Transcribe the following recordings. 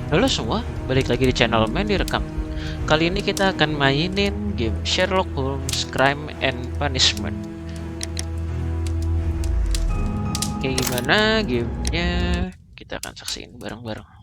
Halo semua, balik lagi di channel Main Direkam. Kali ini kita akan mainin game Sherlock Holmes Crime and Punishment. Kayak gimana gamenya? Kita akan saksiin bareng-bareng.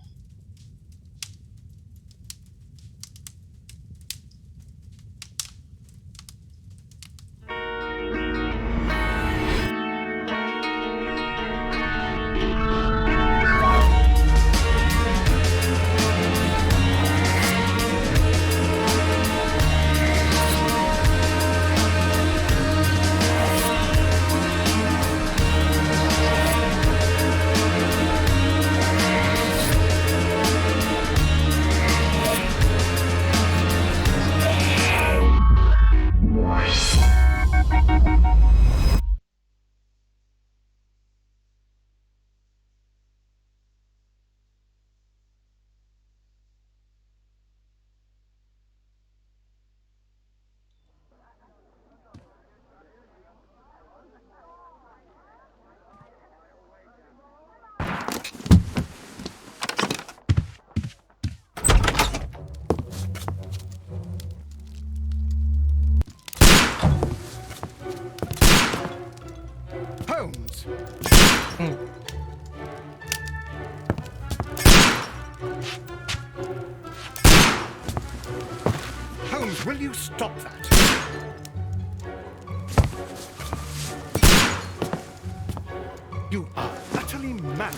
Holmes! Holmes, will you stop that? You are utterly mad.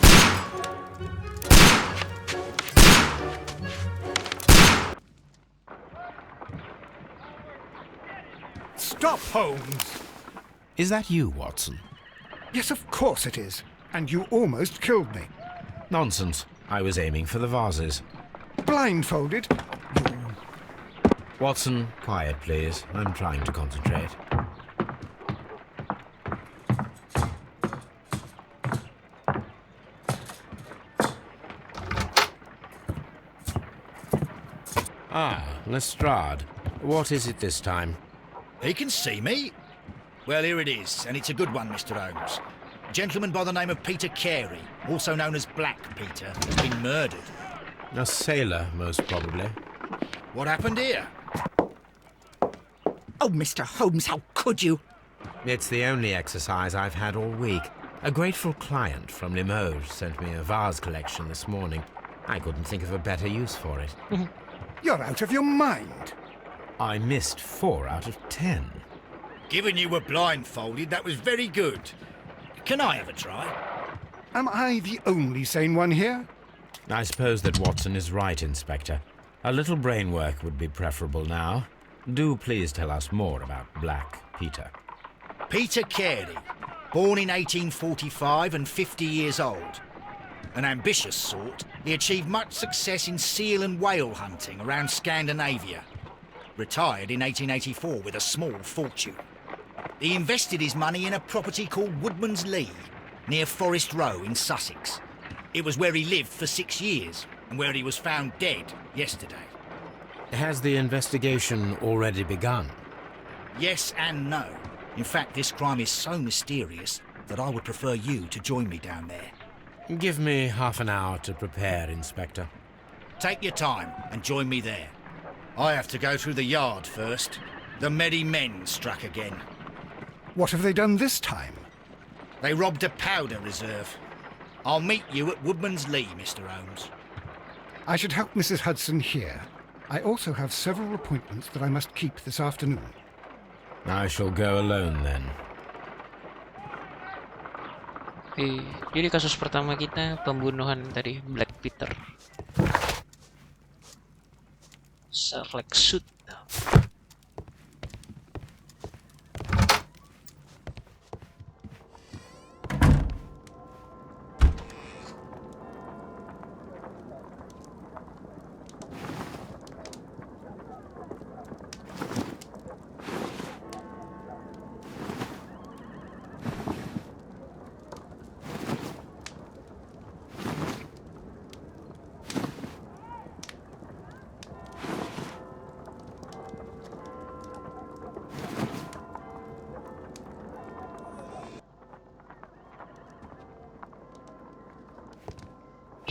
Stop, Holmes! Is that you, Watson? Yes, of course it is. And you almost killed me. Nonsense. I was aiming for the vases. Blindfolded? Watson, quiet, please. I'm trying to concentrate. Ah, Lestrade. What is it this time? He can see me. Well, here it is, and it's a good one, Mr. Holmes. A gentleman by the name of Peter Carey, also known as Black Peter, has been murdered. A sailor, most probably. What happened here? Oh, Mr. Holmes, how could you? It's the only exercise I've had all week. A grateful client from Limoges sent me a vase collection this morning. I couldn't think of a better use for it. You're out of your mind. I missed 4 out of 10. Given you were blindfolded, that was very good. Can I have a try? Am I the only sane one here? I suppose that Watson is right, Inspector. A little brain work would be preferable now. Do please tell us more about Black Peter. Peter Carey, born in 1845 and 50 years old. An ambitious sort, he achieved much success in seal and whale hunting around Scandinavia. Retired in 1884 with a small fortune. He invested his money in a property called Woodman's Lee, near Forest Row in Sussex. It was where he lived for 6 years, and where he was found dead yesterday. Has the investigation already begun? Yes and no. In fact, this crime is so mysterious that I would prefer you to join me down there. Give me half an hour to prepare, Inspector. Take your time and join me there. I have to go through the yard first. The merry men struck again. What have they done this time? They robbed a powder reserve. I'll meet you at Woodman's Lee, Mr. Holmes. I should help Mrs. Hudson here. I also have several appointments that I must keep this afternoon. I shall go alone then. Oke, jadi kasus pertama kita pembunuhan tadi Black Peter. Select suit.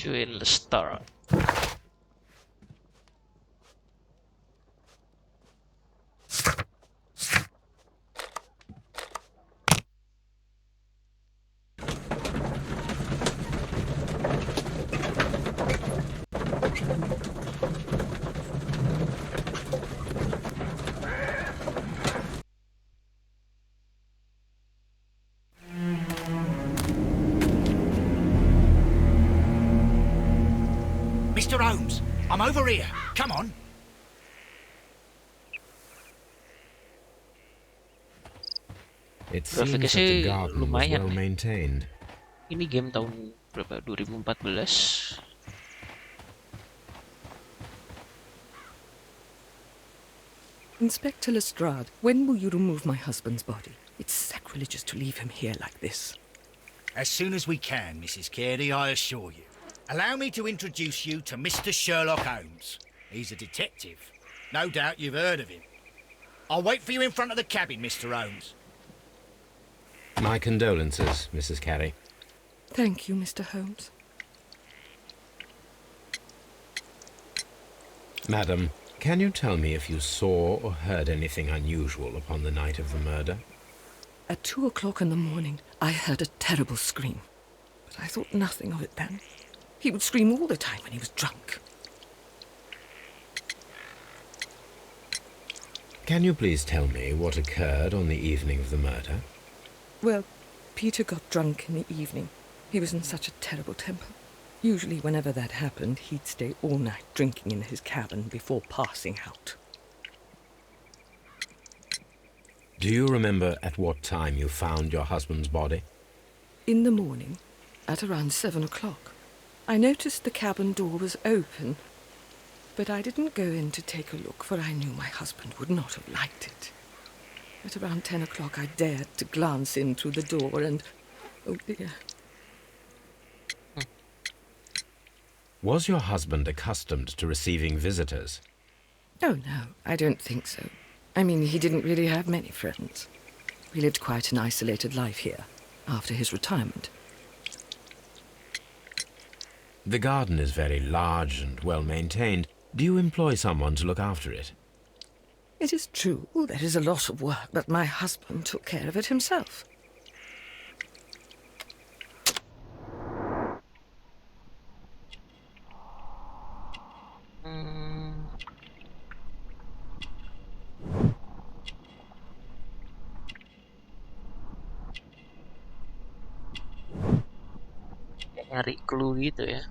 Join the start. I'm over here. Come on. It seems that Grafiknya the garden was lumayan well nih. maintained. Ini game tahun berapa? 2014. Inspector Lestrade, when will you remove my husband's body? It's sacrilegious to leave him here like this. As soon as we can, Mrs. Carey, I assure you. Allow me to introduce you to Mr. Sherlock Holmes. He's a detective. No doubt you've heard of him. I'll wait for you in front of the cabin, Mr. Holmes. My condolences, Mrs. Carey. Thank you, Mr. Holmes. Madam, can you tell me if you saw or heard anything unusual upon the night of the murder? At 2 o'clock in the morning, I heard a terrible scream. But I thought nothing of it then. He would scream all the time when he was drunk. Can you please tell me what occurred on the evening of the murder? Well, Peter got drunk in the evening. He was in such a terrible temper. Usually whenever that happened, he'd stay all night drinking in his cabin before passing out. Do you remember at what time you found your husband's body? In the morning, at around 7 o'clock, I noticed the cabin door was open, but I didn't go in to take a look, for I knew my husband would not have liked it. At around 10 o'clock, I dared to glance in through the door and... oh dear. Was your husband accustomed to receiving visitors? Oh, no, I don't think so. I mean, he didn't really have many friends. We lived quite an isolated life here, after his retirement. The garden is very large and well maintained. Do you employ someone to look after it? It is true, there is a lot of work, but my husband took care of it himself. Kayak nyari clue gitu ya.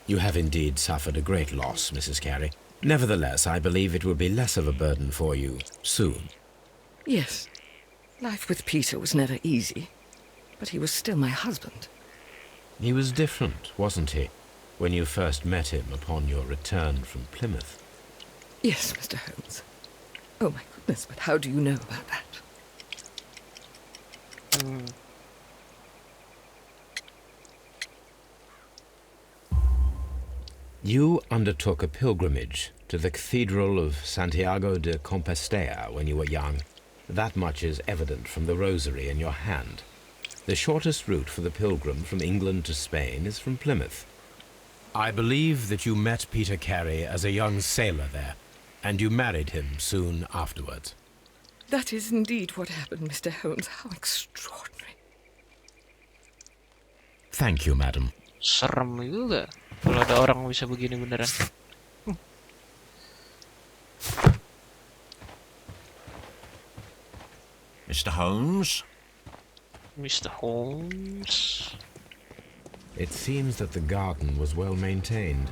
You have indeed suffered a great loss, Mrs. Carey. Nevertheless, I believe it will be less of a burden for you soon. Yes, life with Peter was never easy, but he was still my husband. He was different, wasn't he, when you first met him upon your return from Plymouth? Yes, Mr. Holmes. Oh, my goodness, but how do you know about that? You undertook a pilgrimage to the Cathedral of Santiago de Compostela when you were young. That much is evident from the rosary in your hand. The shortest route for the pilgrim from England to Spain is from Plymouth. I believe that you met Peter Carey as a young sailor there, and you married him soon afterwards. That is indeed what happened, Mr. Holmes. How extraordinary. Thank you, madam. Serem juga kalau ada orang bisa begini beneran. Mr. Holmes? Mr. Holmes. It seems that the garden was well maintained.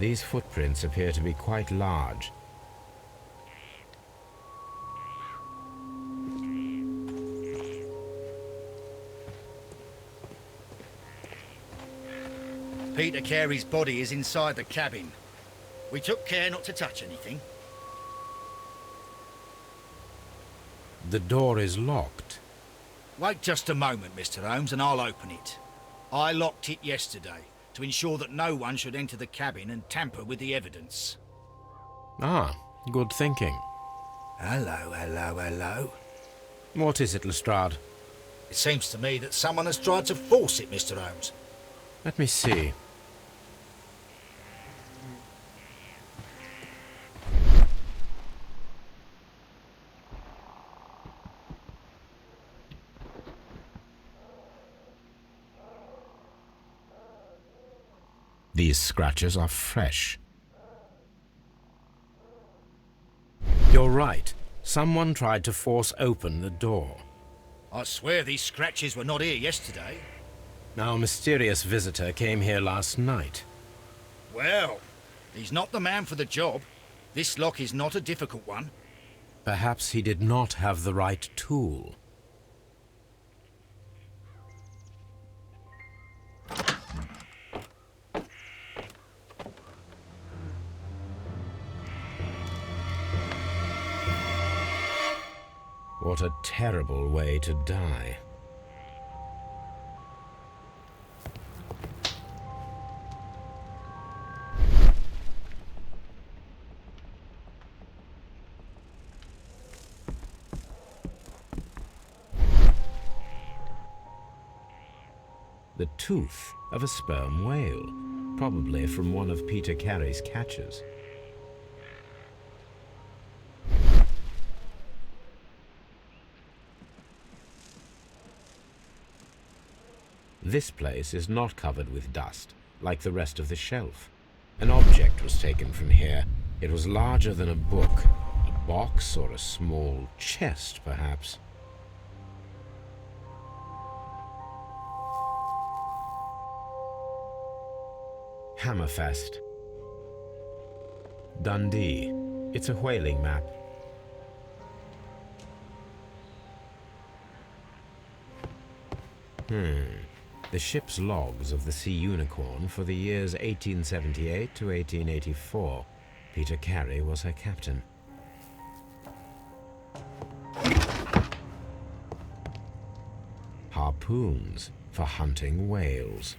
These footprints appear to be quite large. Peter Carey's body is inside the cabin. We took care not to touch anything. The door is locked. Wait just a moment, Mr. Holmes, and I'll open it. I locked it yesterday to ensure that no one should enter the cabin and tamper with the evidence. Ah, good thinking. Hello, hello, hello. What is it, Lestrade? It seems to me that someone has tried to force it, Mr. Holmes. Let me see. These scratches are fresh. You're right. Someone tried to force open the door. I swear these scratches were not here yesterday. Our mysterious visitor came here last night. Well, he's not the man for the job. This lock is not a difficult one. Perhaps he did not have the right tool. What a terrible way to die. The tooth of a sperm whale, probably from one of Peter Carey's catches. This place is not covered with dust, like the rest of the shelf. An object was taken from here. It was larger than a book, a box or a small chest, perhaps. Hammerfest. Dundee. It's a whaling map. The ship's logs of the Sea Unicorn for the years 1878 to 1884. Peter Carey was her captain. Harpoons for hunting whales.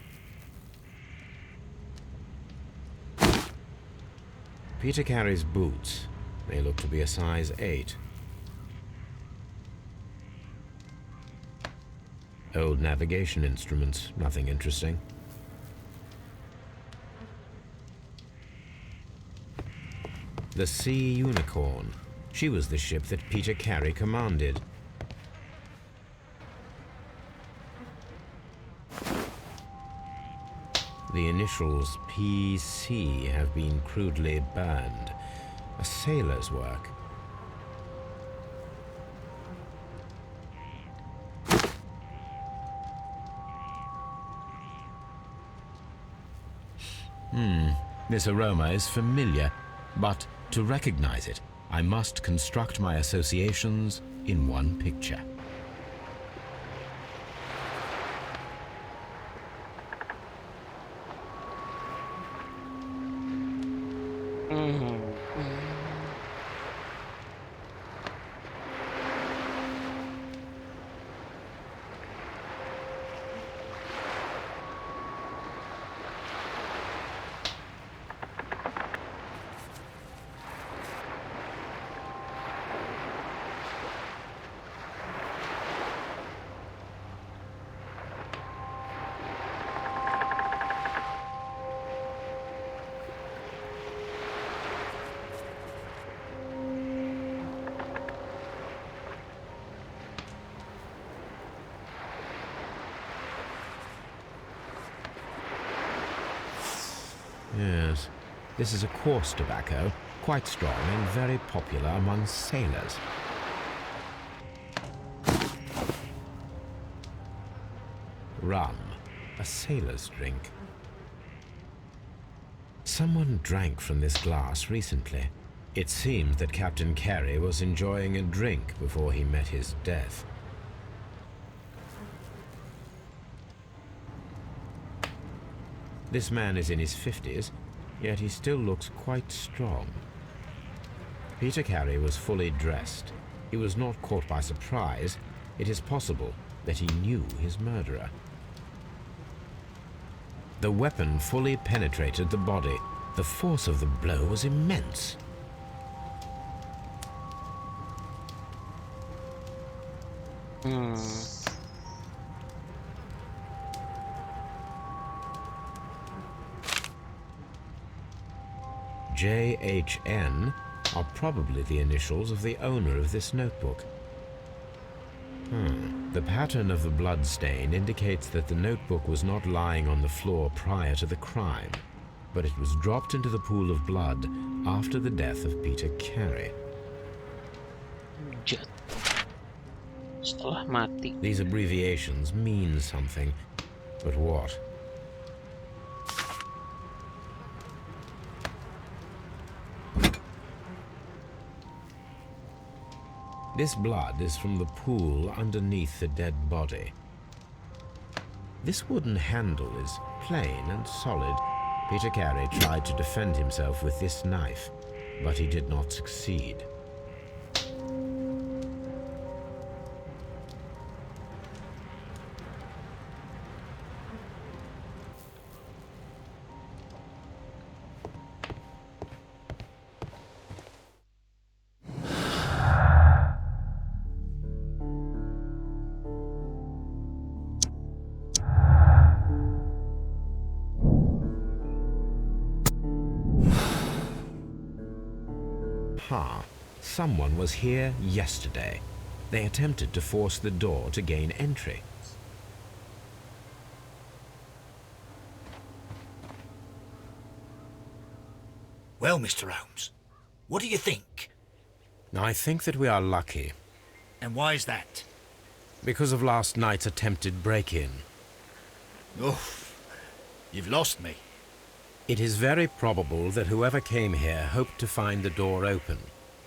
Peter Carey's boots. They look to be a size 8. Old navigation instruments, nothing interesting. The Sea Unicorn. She was the ship that Peter Carey commanded. The initials PC have been crudely burned. A sailor's work. This aroma is familiar, but to recognize it, I must construct my associations in one picture. Yes, this is a coarse tobacco, quite strong and very popular among sailors. Rum, a sailor's drink. Someone drank from this glass recently. It seems that Captain Carey was enjoying a drink before he met his death. This man is in his 50s, yet he still looks quite strong. Peter Carey was fully dressed. He was not caught by surprise. It is possible that he knew his murderer. The weapon fully penetrated the body. The force of the blow was immense. Hmm. JHN are probably the initials of the owner of this notebook. The pattern of the blood stain indicates that the notebook was not lying on the floor prior to the crime, but it was dropped into the pool of blood after the death of Peter Carey. Jat. Setelah mati. These abbreviations mean something, but what? This blood is from the pool underneath the dead body. This wooden handle is plain and solid. Peter Carey tried to defend himself with this knife, but he did not succeed. Someone was here yesterday. They attempted to force the door to gain entry. Well, Mr. Holmes, what do you think? I think that we are lucky, And why is that? because of last night's attempted break-in. Oof, you've lost me. It is very probable that whoever came here hoped to find the door open.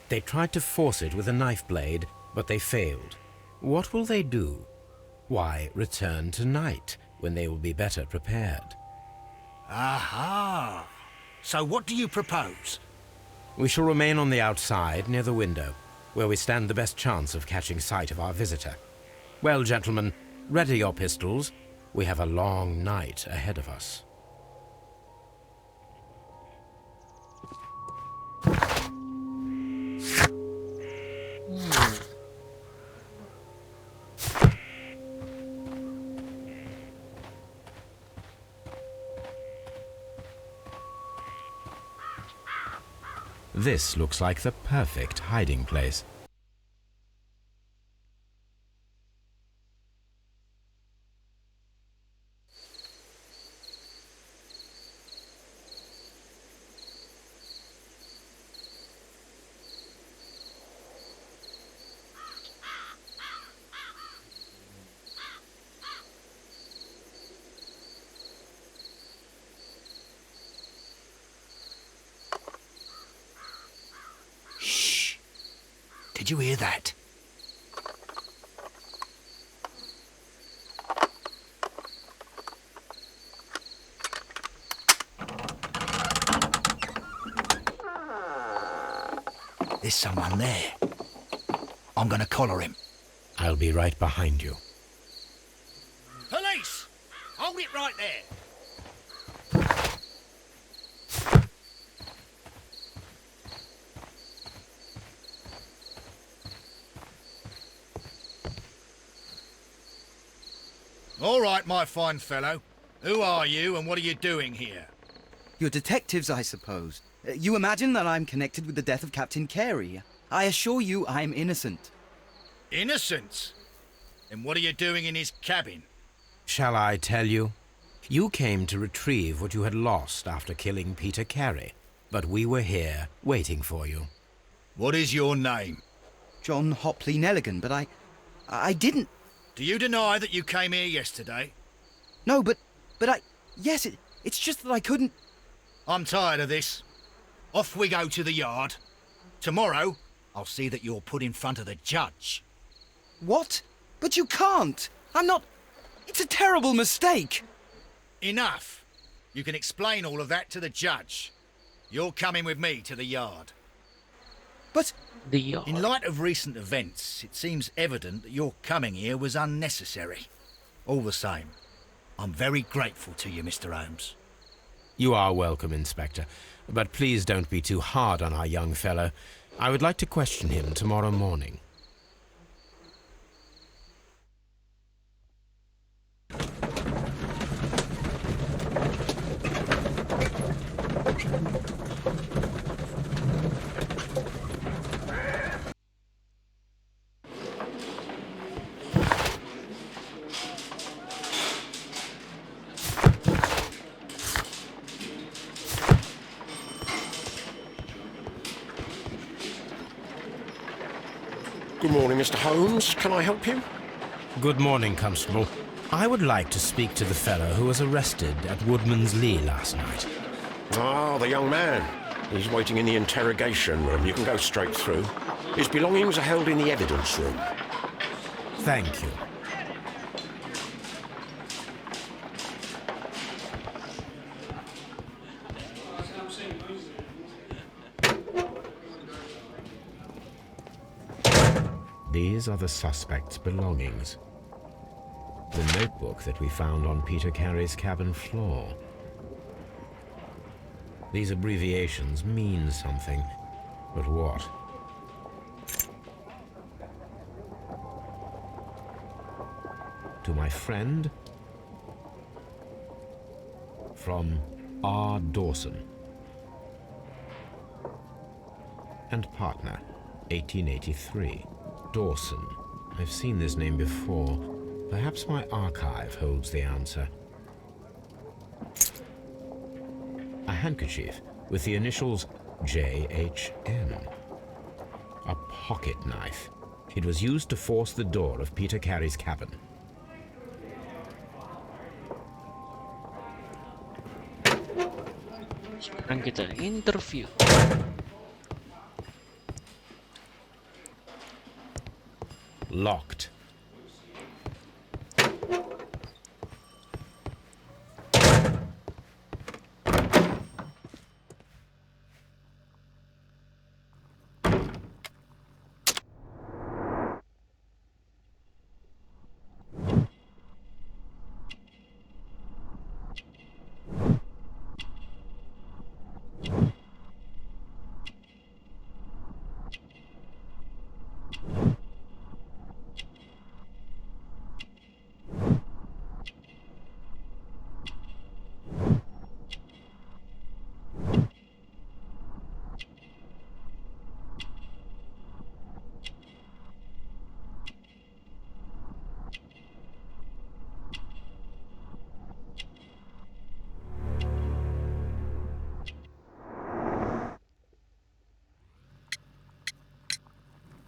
They tried to force it with a knife blade, but they failed. What will they do? Why, return tonight, when they will be better prepared. Aha! So what do you propose? We shall remain on the outside, near the window, where we stand the best chance of catching sight of our visitor. Well, gentlemen, ready your pistols. We have a long night ahead of us. This looks like the perfect hiding place. Did you hear that? There's someone there. I'm gonna collar him. I'll be right behind you. Police! Hold it right there. All right, my fine fellow. Who are you and what are you doing here? You're detectives, I suppose. You imagine that I'm connected with the death of Captain Carey. I assure you I'm innocent. Innocent? And what are you doing in his cabin? Shall I tell you? You came to retrieve what you had lost after killing Peter Carey, but we were here waiting for you. What is your name? John Hopley Nelligan, but I didn't... Do you deny that you came here yesterday? No, but yes, it's just that I couldn't... I'm tired of this. Off we go to the yard. Tomorrow, I'll see that you're put in front of the judge. What? But you can't! I'm not... It's a terrible mistake! Enough. You can explain all of that to the judge. You're coming with me to the yard. But... In light of recent events, it seems evident that your coming here was unnecessary. All the same, I'm very grateful to you, Mr. Holmes. You are welcome, Inspector, but please don't be too hard on our young fellow. I would like to question him tomorrow morning. Good morning, Mr. Holmes. Can I help you? Good morning, Constable. I would like to speak to the fellow who was arrested at Woodman's Lee last night. Ah, the young man. He's waiting in the interrogation room. You can go straight through. His belongings are held in the evidence room. Thank you. These are the suspect's belongings. The notebook that we found on Peter Carey's cabin floor. These abbreviations mean something, but what? To my friend, from R. Dawson, and partner, 1883. Dawson. I've seen this name before. Perhaps my archive holds the answer. A handkerchief with the initials J.H.M. A pocket knife. It was used to force the door of Peter Carey's cabin. Sekarang kita interview. Locked.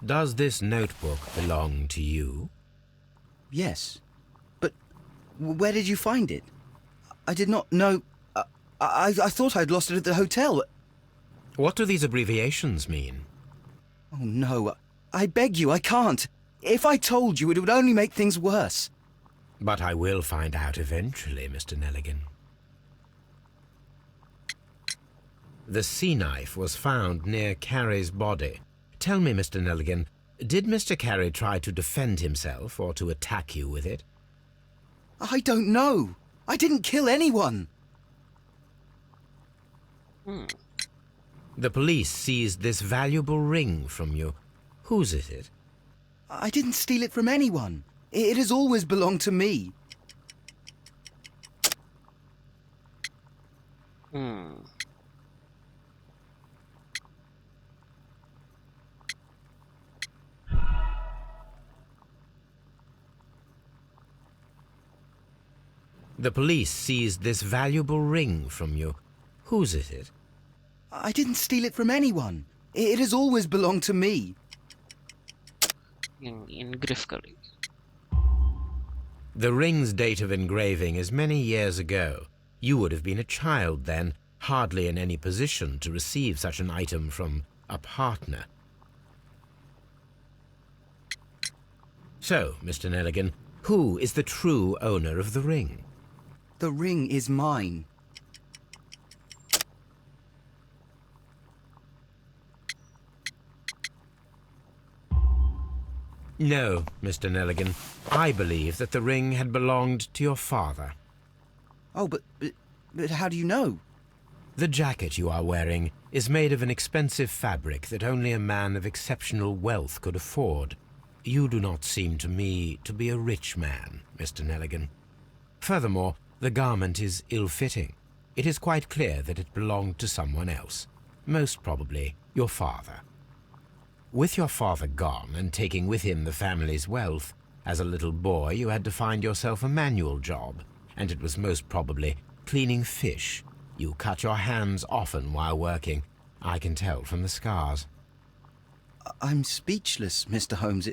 Does this notebook belong to you? Yes. But where did you find it? I did not know... I thought I'd lost it at the hotel. What do these abbreviations mean? Oh, no. I beg you, I can't. If I told you, it would only make things worse. But I will find out eventually, Mr. Nelligan. The sea knife was found near Carey's body. Tell me, Mr. Nelligan, did Mr. Carey try to defend himself or to attack you with it? I don't know. I didn't kill anyone. The police seized this valuable ring from you. Whose is it? I didn't steal it from anyone. It has always belonged to me. The police seized this valuable ring from you. Whose is it? I didn't steal it from anyone. It has always belonged to me. Engrave kali. The ring's date of engraving is many years ago. You would have been a child then, hardly in any position to receive such an item from a partner. So, Mr. Nelligan, who is the true owner of the ring? The ring is mine. No, Mr. Nelligan. I believe that the ring had belonged to your father. Oh, but how do you know? The jacket you are wearing is made of an expensive fabric that only a man of exceptional wealth could afford. You do not seem to me to be a rich man, Mr. Nelligan. Furthermore, the garment is ill-fitting. It is quite clear that it belonged to someone else, most probably your father. With your father gone and taking with him the family's wealth, as a little boy you had to find yourself a manual job, and it was most probably cleaning fish. You cut your hands often while working. I can tell from the scars. I'm speechless, Mr. Holmes.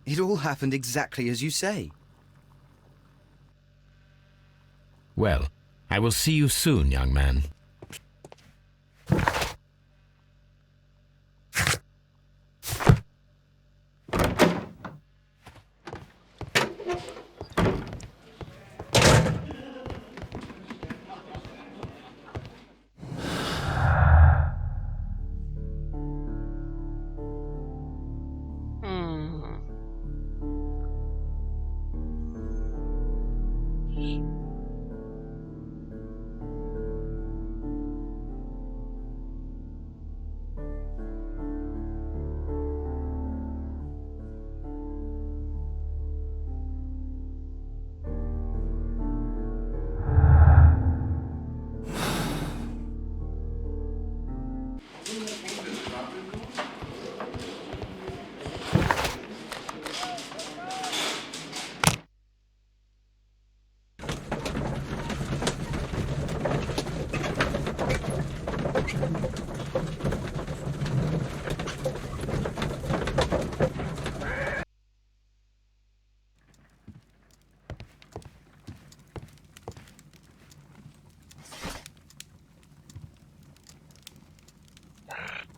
It all happened exactly as you say. Well, I will see you soon, young man. Hmm.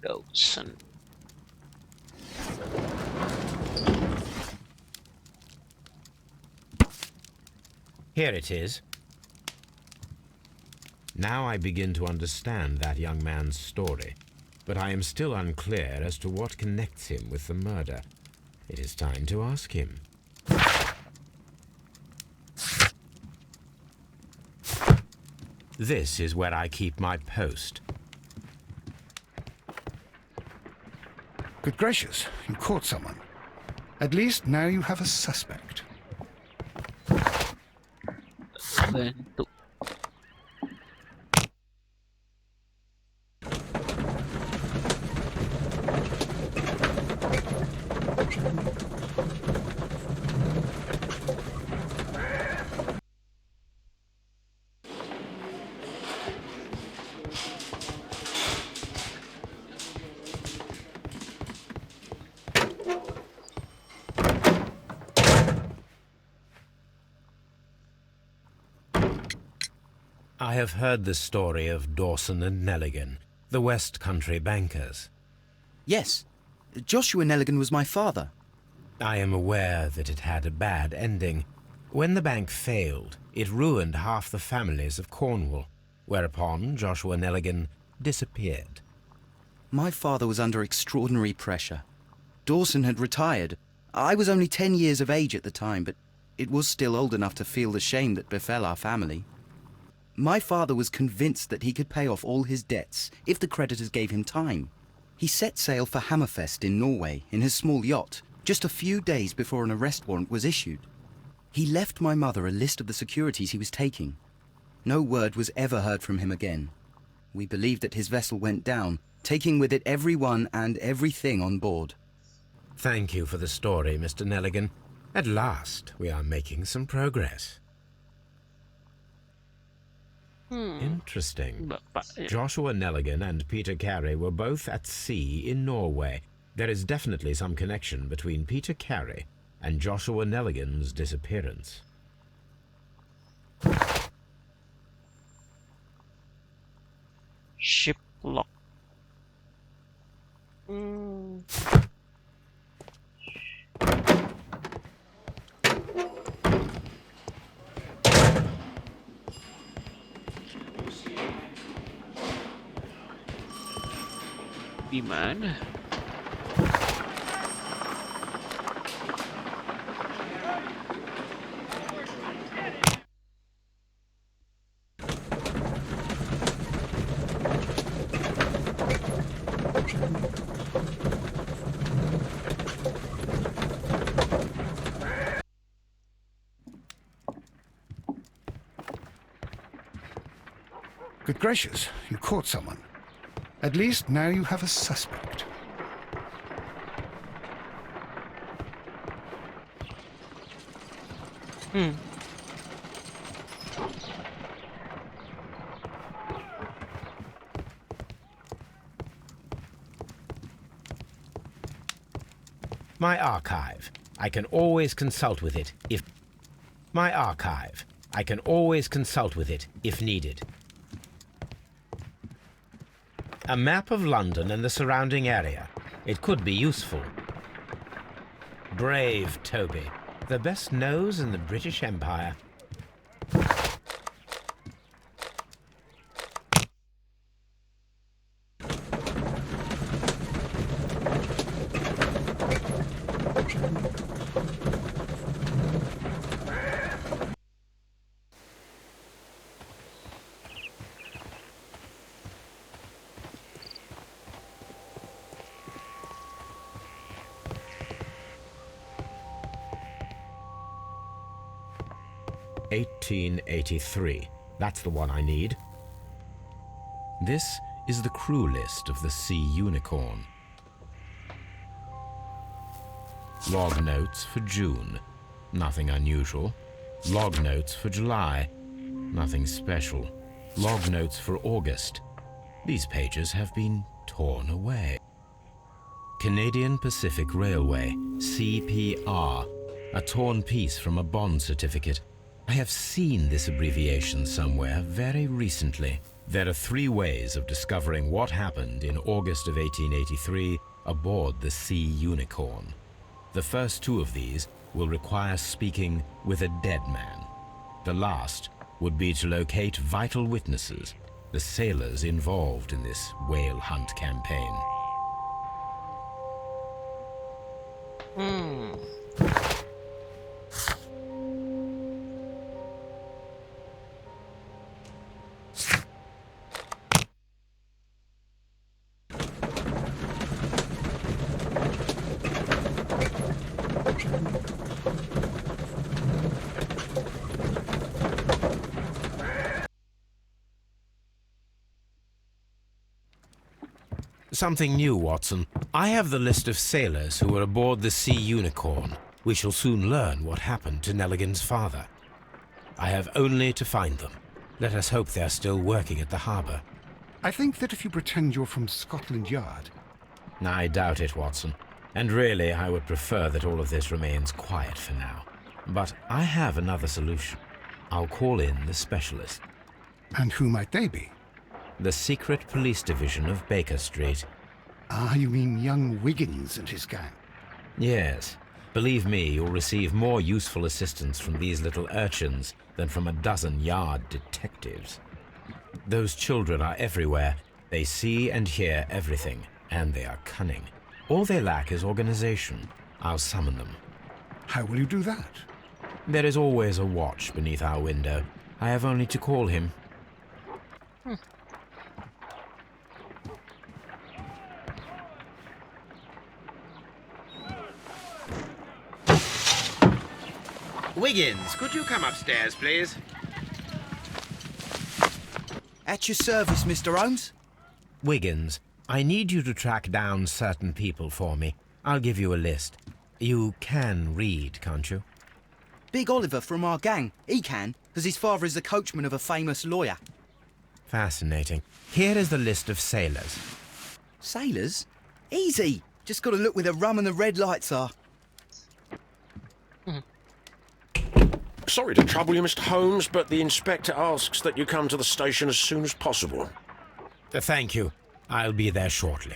Dawson. Here it is. Now I begin to understand that young man's story, but I am still unclear as to what connects him with the murder. It is time to ask him. This is where I keep my post. Good gracious, you caught someone. At least now you have a suspect. Bantu. I have heard the story of Dawson and Nelligan, the West Country bankers. Yes, Joshua Nelligan was my father. I am aware that it had a bad ending. When the bank failed, it ruined half the families of Cornwall, whereupon Joshua Nelligan disappeared. My father was under extraordinary pressure. Dawson had retired. I was only 10 years of age at the time, but it was still old enough to feel the shame that befell our family. My father was convinced that he could pay off all his debts if the creditors gave him time. He set sail for Hammerfest in Norway in his small yacht just a few days before an arrest warrant was issued. He left my mother a list of the securities he was taking. No word was ever heard from him again. We believe that his vessel went down, taking with it everyone and everything on board. Thank you for the story, Mr. Nelligan. At last, we are making some progress. Interesting. Bapak. Joshua Nelligan and Peter Carey were both at sea in Norway. There is definitely some connection between Peter Carey and Joshua Nelligan's disappearance. Shiplock. Di mana? Good gracious, you caught someone. At least now you have a suspect. My archive. I can always consult with it if... My archive. I can always consult with it if needed. A map of London and the surrounding area. It could be useful. Brave Toby. The best nose in the British Empire. (1883). That's the one I need. This is the crew list of the Sea Unicorn. Log notes for June. Nothing unusual. Log notes for July. Nothing special. Log notes for August. These pages have been torn away. Canadian Pacific Railway, CPR. A torn piece from a bond certificate. I have seen this abbreviation somewhere very recently. There are 3 ways of discovering what happened in August of 1883 aboard the Sea Unicorn. The first 2 of these will require speaking with a dead man. The last would be to locate vital witnesses, the sailors involved in this whale hunt campaign. Something new, Watson. I have the list of sailors who were aboard the Sea Unicorn. We shall soon learn what happened to Nelligan's father. I have only to find them. Let us hope they're still working at the harbour. I think that if you pretend you're from Scotland Yard... I doubt it, Watson. And really, I would prefer that all of this remains quiet for now. But I have another solution. I'll call in the specialist. And who might they be? The secret police division of Baker Street. Ah, you mean young Wiggins and his gang? Yes. Believe me, you'll receive more useful assistance from these little urchins than from a dozen yard detectives. Those children are everywhere. They see and hear everything, and they are cunning. All they lack is organization. I'll summon them. How will you do that? There is always a watch beneath our window. I have only to call him. Wiggins, could you come upstairs, please? At your service, Mr. Holmes. Wiggins, I need you to track down certain people for me. I'll give you a list. You can read, can't you? Big Oliver from our gang. He can, because his father is the coachman of a famous lawyer. Fascinating. Here is the list of sailors. Sailors? Easy. Just got to look where the rum and the red lights are. Sorry to trouble you, Mr. Holmes, but the inspector asks that you come to the station as soon as possible. Thank you. I'll be there shortly.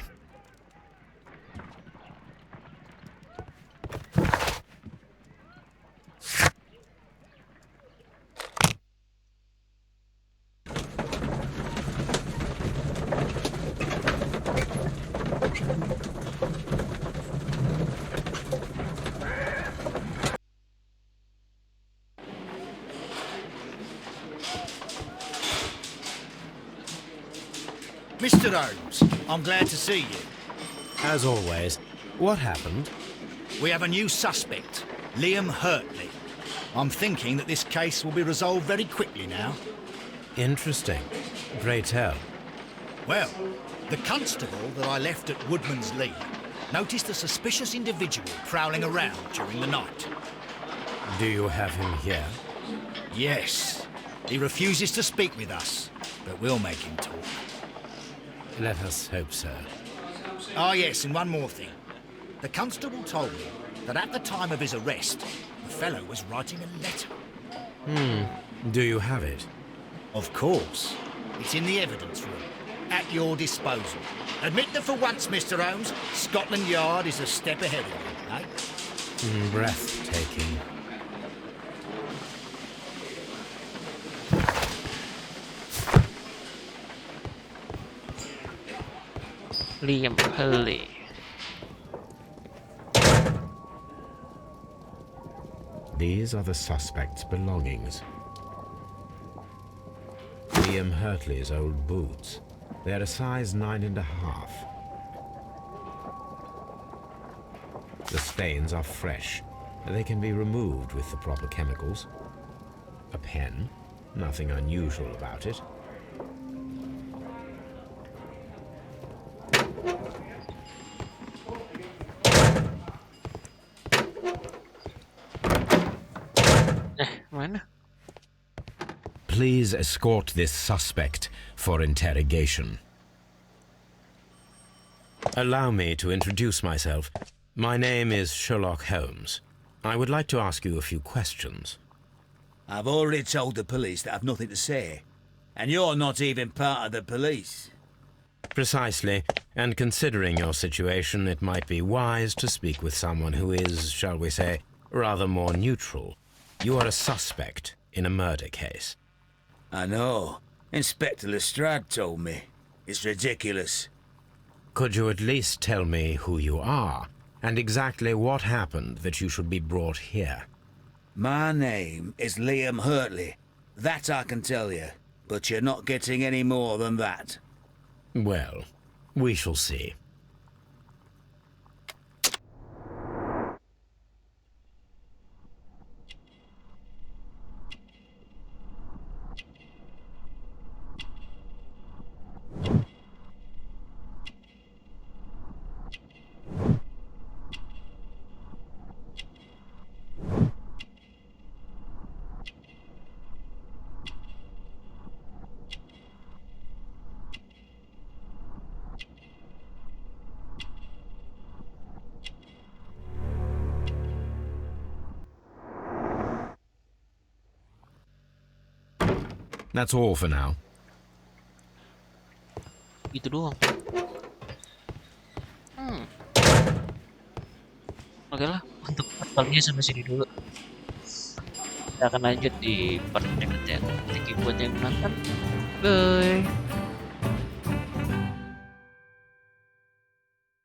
Mr. Holmes, I'm glad to see you. As always. What happened? We have a new suspect, Liam Hurtley. I'm thinking that this case will be resolved very quickly now. Interesting. Pray tell. Well, the constable that I left at Woodman's Lee noticed a suspicious individual prowling around during the night. Do you have him here? Yes. He refuses to speak with us, but we'll make him talk. Let us hope so. Ah, yes, and one more thing. The constable told me that at the time of his arrest, the fellow was writing a letter. Do you have it? Of course. It's in the evidence room, at your disposal. Admit that for once, Mr. Holmes, Scotland Yard is a step ahead of you, eh? Breathtaking. Liam Hurley. These are the suspect's belongings. Liam Hurtley's old boots. They're a size 9.5. The stains are fresh. They can be removed with the proper chemicals. A pen. Nothing unusual about it. Mana? Please escort this suspect for interrogation. Allow me to introduce myself. My name is Sherlock Holmes. I would like to ask you a few questions. I've already told the police that I've nothing to say. And you're not even part of the police. Precisely, and considering your situation, it might be wise to speak with someone who is, shall we say, rather more neutral. You are a suspect in a murder case. I know. Inspector Lestrade told me. It's ridiculous. Could you at least tell me who you are, and exactly what happened that you should be brought here? My name is Liam Hurtley. That I can tell you. But you're not getting any more than that. Well, we shall see. That's all for now. Gitu doang. Oke lah, untuk part kali ini sampai sini dulu. Kita akan lanjut di part berikutnya. Thank you buat yang nonton. Bye.